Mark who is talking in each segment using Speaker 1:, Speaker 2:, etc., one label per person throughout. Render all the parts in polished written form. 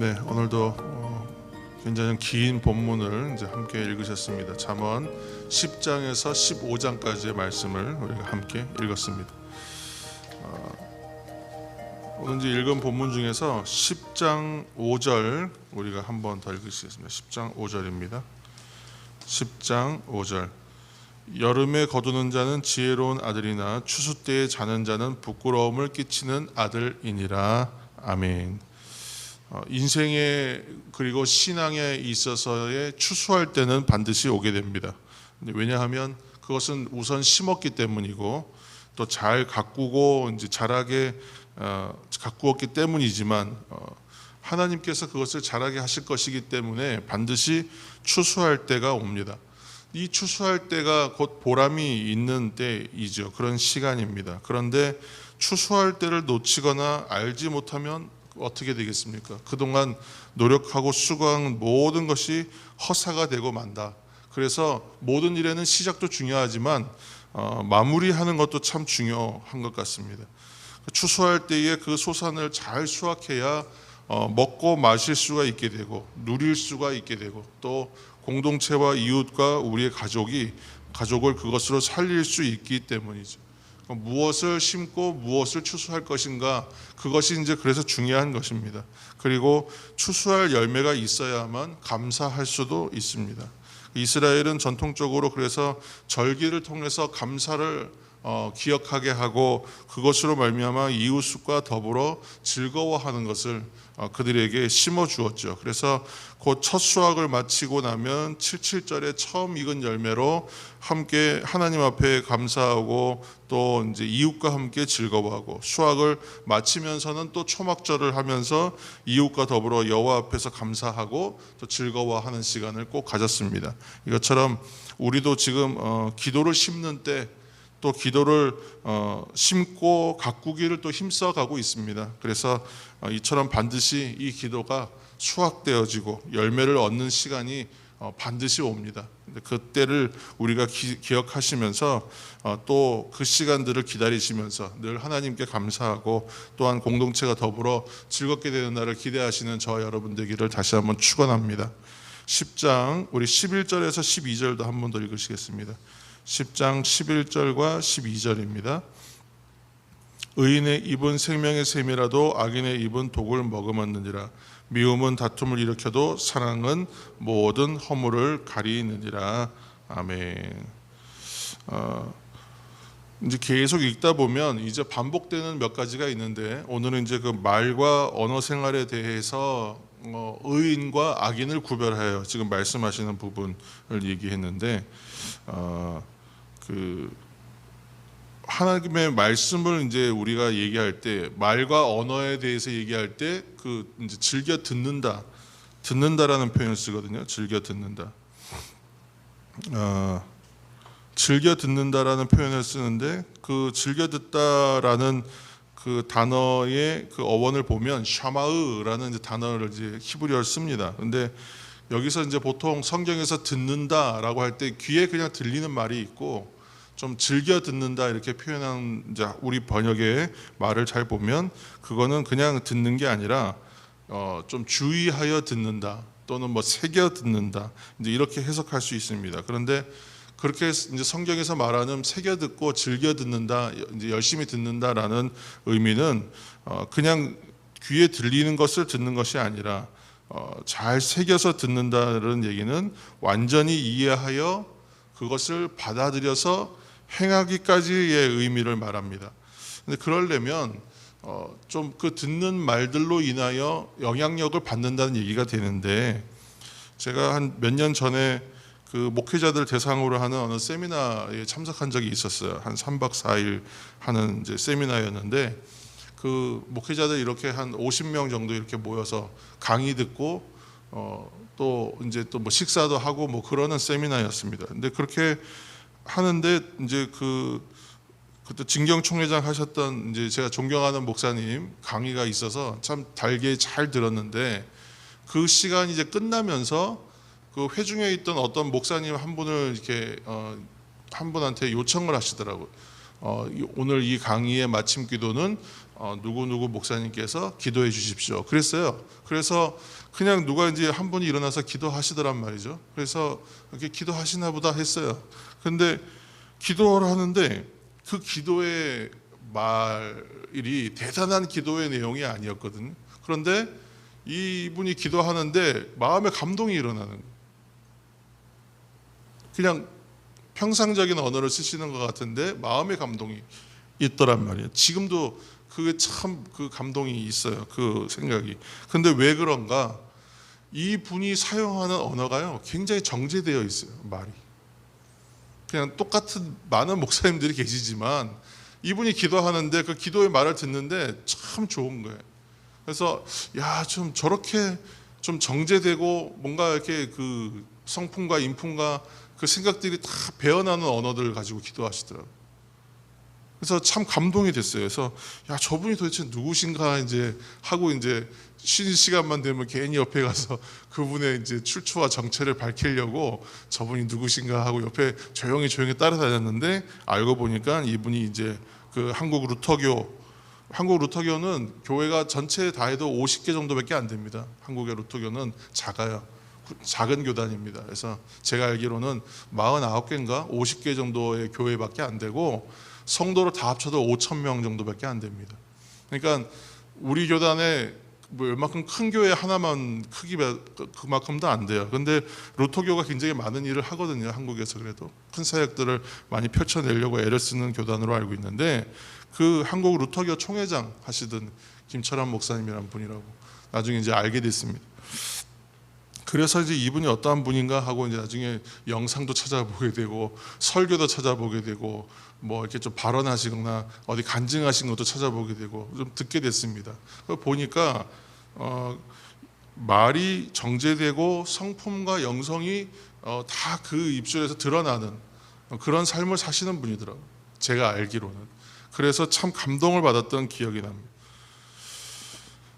Speaker 1: 네, 오늘도 굉장히 긴 본문을 이제 함께 읽으셨습니다. 잠언 10장에서 15장까지의 말씀을 우리가 함께 읽었습니다. 오늘 이제 읽은 본문 중에서 10장 5절 우리가 한 번 더 읽으시겠습니다. 10장 5절입니다. 10장 5절. 여름에 거두는 자는 지혜로운 아들이나 추수 때에 자는 자는 부끄러움을 끼치는 아들이니라. 아멘. 인생에 그리고 신앙에 있어서의 추수할 때는 반드시 오게 됩니다. 왜냐하면 그것은 우선 심었기 때문이고 또 잘 가꾸고 이제 자라게 가꾸었기 때문이지만 하나님께서 그것을 자라게 하실 것이기 때문에 반드시 추수할 때가 옵니다. 이 추수할 때가 곧 보람이 있는 때이죠. 그런 시간입니다. 그런데 추수할 때를 놓치거나 알지 못하면 어떻게 되겠습니까? 그동안 노력하고 수고한 모든 것이 허사가 되고 만다. 그래서 모든 일에는 시작도 중요하지만 마무리하는 것도 참 중요한 것 같습니다. 추수할 때에 그 소산을 잘 수확해야 먹고 마실 수가 있게 되고 누릴 수가 있게 되고 또 공동체와 이웃과 우리의 가족을 그것으로 살릴 수 있기 때문이죠. 무엇을 심고 무엇을 추수할 것인가, 그것이 이제 그래서 중요한 것입니다. 그리고 추수할 열매가 있어야만 감사할 수도 있습니다. 이스라엘은 전통적으로 그래서 절기를 통해서 감사를 기억하게 하고 그것으로 말미암아 이웃과 더불어 즐거워하는 것을 그들에게 심어 주었죠. 그래서 곧 첫 수확을 마치고 나면 77절에 처음 익은 열매로 함께 하나님 앞에 감사하고 또 이제 이웃과 함께 즐거워하고, 수확을 마치면서는 또 초막절을 하면서 이웃과 더불어 여호와 앞에서 감사하고 또 즐거워하는 시간을 꼭 가졌습니다. 이것처럼 우리도 지금 기도를 심는 때 또 기도를 심고 가꾸기를 또 힘써가고 있습니다. 그래서 이처럼 반드시 이 기도가 수확되어지고 열매를 얻는 시간이 반드시 옵니다. 그때를 우리가 기억하시면서 또 그 시간들을 기다리시면서 늘 하나님께 감사하고 또한 공동체가 더불어 즐겁게 되는 날을 기대하시는 저와 여러분 되기를 다시 한번 축원합니다. 10장 우리 11절에서 12절도 한 번 더 읽으시겠습니다. 10장 11절과 12절입니다. 의인의 입은 생명의 샘이라도 악인의 입은 독을 머금었느니라. 미움은 다툼을 일으켜도 사랑은 모든 허물을 가리느니라. 아멘. 이제 계속 읽다 보면 이제 반복되는 몇 가지가 있는데, 오늘은 이제 그 말과 언어 생활에 대해서 의인과 악인을 구별하여 지금 말씀하시는 부분을 얘기했는데, 그 하나님의 말씀을 이제 우리가 얘기할 때, 말과 언어에 대해서 얘기할 때 그 이제 즐겨 듣는다라는 표현을 쓰거든요. 즐겨 듣는다. 즐겨 듣는다라는 표현을 쓰는데, 그 즐겨 듣다라는 그 단어의 그 어원을 보면 샤마으라는 이제 단어를 이제 히브리어를 씁니다. 근데 여기서 이제 보통 성경에서 듣는다라고 할 때 귀에 그냥 들리는 말이 있고, 좀 즐겨 듣는다 이렇게 표현한 이제 우리 번역의 말을 잘 보면 그거는 그냥 듣는 게 아니라 좀 주의하여 듣는다 또는 뭐 새겨 듣는다, 이제 이렇게 해석할 수 있습니다. 그런데 그렇게 이제 성경에서 말하는 새겨 듣고 즐겨 듣는다, 이제 열심히 듣는다라는 의미는 그냥 귀에 들리는 것을 듣는 것이 아니라 잘 새겨서 듣는다는 얘기는 완전히 이해하여 그것을 받아들여서 행하기까지의 의미를 말합니다. 근데 그러려면 좀 그 듣는 말들로 인하여 영향력을 받는다는 얘기가 되는데, 제가 한 몇 년 전에 그 목회자들 대상으로 하는 어느 세미나에 참석한 적이 있었어요. 한 3박 4일 하는 이제 세미나였는데, 그 목회자들 이렇게 한 50명 정도 이렇게 모여서 강의 듣고 또 이제 또 뭐 식사도 하고 뭐 그러는 세미나였습니다. 근데 그렇게 하는데 이제 그때 진경 총회장 하셨던 이제 제가 존경하는 목사님 강의가 있어서 참 달게 잘 들었는데, 그 시간이 이제 끝나면서 그 회중에 있던 어떤 목사님 한 분을 이렇게 한 분한테 요청을 하시더라고요. 오늘 이 강의의 마침 기도는 누구누구 목사님께서 기도해 주십시오. 그랬어요. 그래서 그냥 누가 이제 한 분이 일어나서 기도하시더란 말이죠. 그래서 이렇게 기도하시나 보다 했어요. 근데 기도를 하는데 그 기도의 말이 대단한 기도의 내용이 아니었거든요. 그런데 이분이 기도하는데 마음에 감동이 일어나는 거예요. 그냥 평상적인 언어를 쓰시는 것 같은데 마음의 감동이 있더란 말이에요. 지금도 그게 참 그 감동이 있어요. 그 생각이. 근데 왜 그런가? 이 분이 사용하는 언어가요, 굉장히 정제되어 있어요. 말이. 그냥 똑같은 많은 목사님들이 계시지만 이분이 기도하는데 그 기도의 말을 듣는데 참 좋은 거예요. 그래서 야, 좀 저렇게 좀 정제되고 뭔가 이렇게 그 성품과 인품과 그 생각들이 다 배어나는 언어들을 가지고 기도하시더라고요. 그래서 참 감동이 됐어요. 그래서 야, 저분이 도대체 누구신가 이제 하고 이제 쉬는 시간만 되면 괜히 옆에 가서 그분의 이제 출처와 정체를 밝히려고 저분이 누구신가 하고 옆에 조용히 따라다녔는데 알고 보니까 이분이 이제 그 한국 루터교는 교회가 전체 다 해도 50개 정도밖에 안 됩니다. 한국의 루터교는 작아요. 작은 교단입니다. 그래서 제가 알기로는 49개인가 50개 정도의 교회밖에 안 되고 성도를 다 합쳐도 5,000명 정도밖에 안 됩니다. 그러니까 우리 교단에 뭐 얼마큼 큰 교회 하나만 크기가 그만큼도 안 돼요. 근데 루터교가 굉장히 많은 일을 하거든요. 한국에서 그래도 큰 사역들을 많이 펼쳐내려고 애를 쓰는 교단으로 알고 있는데 그 한국 루터교 총회장 하시던 김철환 목사님이라는 분이라고 나중에 이제 알게 됐습니다. 그래서 이제 이분이 어떠한 분인가 하고 이제 나중에 영상도 찾아보게 되고 설교도 찾아보게 되고 뭐 이렇게 좀 발언하시거나 어디 간증하신 것도 찾아보게 되고 좀 듣게 됐습니다. 보니까 말이 정제되고 성품과 영성이 다 그 입술에서 드러나는 그런 삶을 사시는 분이더라고요. 제가 알기로는. 그래서 참 감동을 받았던 기억이 납니다.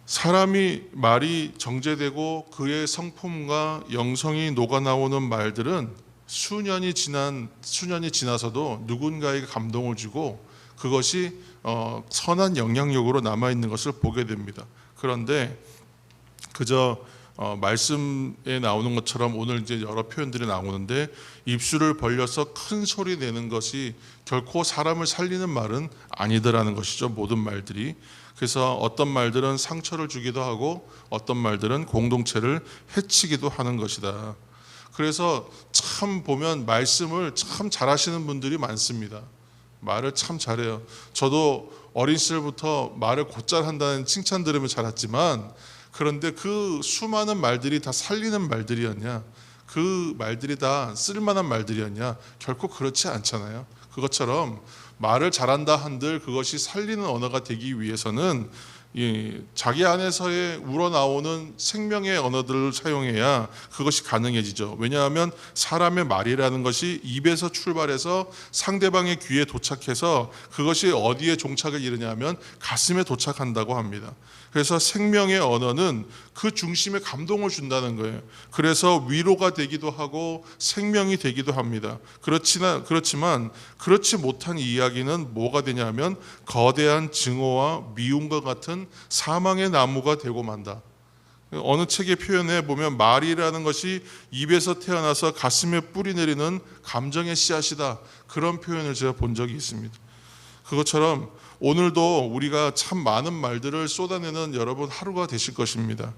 Speaker 1: 사람이 말이 정제되고 그의 성품과 영성이 녹아나오는 말들은 수년이 지나서도 누군가에게 감동을 주고 그것이 선한 영향력으로 남아있는 것을 보게 됩니다. 그런데 그저 말씀에 나오는 것처럼 오늘 이제 여러 표현들이 나오는데 입술을 벌려서 큰 소리 내는 것이 결코 사람을 살리는 말은 아니더라는 것이죠. 모든 말들이. 그래서 어떤 말들은 상처를 주기도 하고 어떤 말들은 공동체를 해치기도 하는 것이다. 그래서 참 보면 말씀을 참 잘하시는 분들이 많습니다. 말을 참 잘해요. 저도 어린 시절부터 말을 곧잘 한다는 칭찬 들으면 자랐지만 그런데 그 수많은 말들이 다 살리는 말들이었냐? 그 말들이 다 쓸만한 말들이었냐? 결코 그렇지 않잖아요. 그것처럼 말을 잘한다 한들 그것이 살리는 언어가 되기 위해서는 자기 안에서의 우러나오는 생명의 언어들을 사용해야 그것이 가능해지죠. 왜냐하면 사람의 말이라는 것이 입에서 출발해서 상대방의 귀에 도착해서 그것이 어디에 종착을 이루냐면 가슴에 도착한다고 합니다. 그래서 생명의 언어는 그 중심에 감동을 준다는 거예요. 그래서 위로가 되기도 하고 생명이 되기도 합니다. 그렇지만 그렇지 못한 이야기는 뭐가 되냐면 거대한 증오와 미움과 같은 사망의 나무가 되고 만다. 어느 책의 표현에 보면 말이라는 것이 입에서 태어나서 가슴에 뿌리 내리는 감정의 씨앗이다. 그런 표현을 제가 본 적이 있습니다. 그것처럼 오늘도 우리가 참 많은 말들을 쏟아내는 여러분 하루가 되실 것입니다.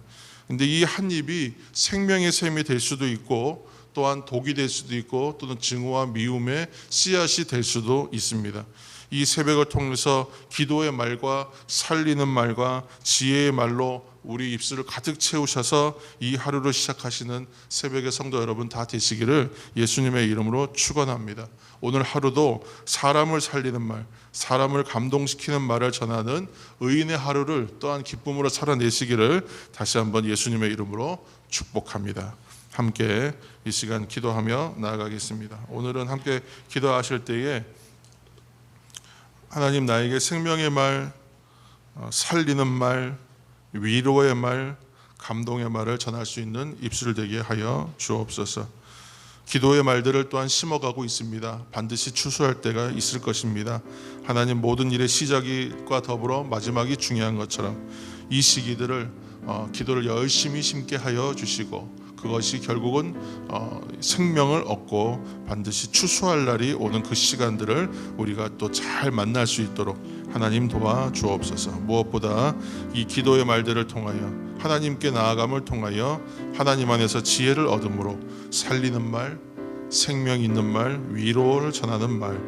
Speaker 1: 근데 이 한 입이 생명의 샘이 될 수도 있고 또한 독이 될 수도 있고 또는 증오와 미움의 씨앗이 될 수도 있습니다. 이 새벽을 통해서 기도의 말과 살리는 말과 지혜의 말로 우리 입술을 가득 채우셔서 이 하루를 시작하시는 새벽의 성도 여러분 다 되시기를 예수님의 이름으로 축원합니다. 오늘 하루도 사람을 살리는 말, 사람을 감동시키는 말을 전하는 의인의 하루를 또한 기쁨으로 살아내시기를 다시 한번 예수님의 이름으로 축복합니다. 함께 이 시간 기도하며 나아가겠습니다. 오늘은 함께 기도하실 때에 하나님 나에게 생명의 말, 살리는 말, 위로의 말, 감동의 말을 전할 수 있는 입술 되게 하여 주옵소서. 기도의 말들을 또한 심어가고 있습니다. 반드시 추수할 때가 있을 것입니다. 하나님, 모든 일의 시작과 더불어 마지막이 중요한 것처럼 이 시기들을 기도를 열심히 심게 하여 주시고, 그것이 결국은 생명을 얻고 반드시 추수할 날이 오는 그 시간들을 우리가 또 잘 만날 수 있도록 하나님 도와주옵소서. 무엇보다 이 기도의 말들을 통하여 하나님께 나아감을 통하여 하나님 안에서 지혜를 얻음으로 살리는 말, 생명 있는 말, 위로를 전하는 말,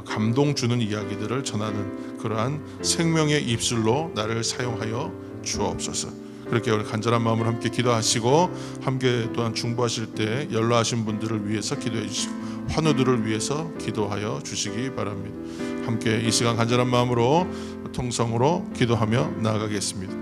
Speaker 1: 감동 주는 이야기들을 전하는 그러한 생명의 입술로 나를 사용하여 주옵소서. 그렇게 우리 간절한 마음으로 함께 기도하시고, 함께 또한 중보하실 때 연로하신 분들을 위해서 기도해 주시고 환우들을 위해서 기도하여 주시기 바랍니다. 함께 이 시간 간절한 마음으로 통성으로 기도하며 나아가겠습니다.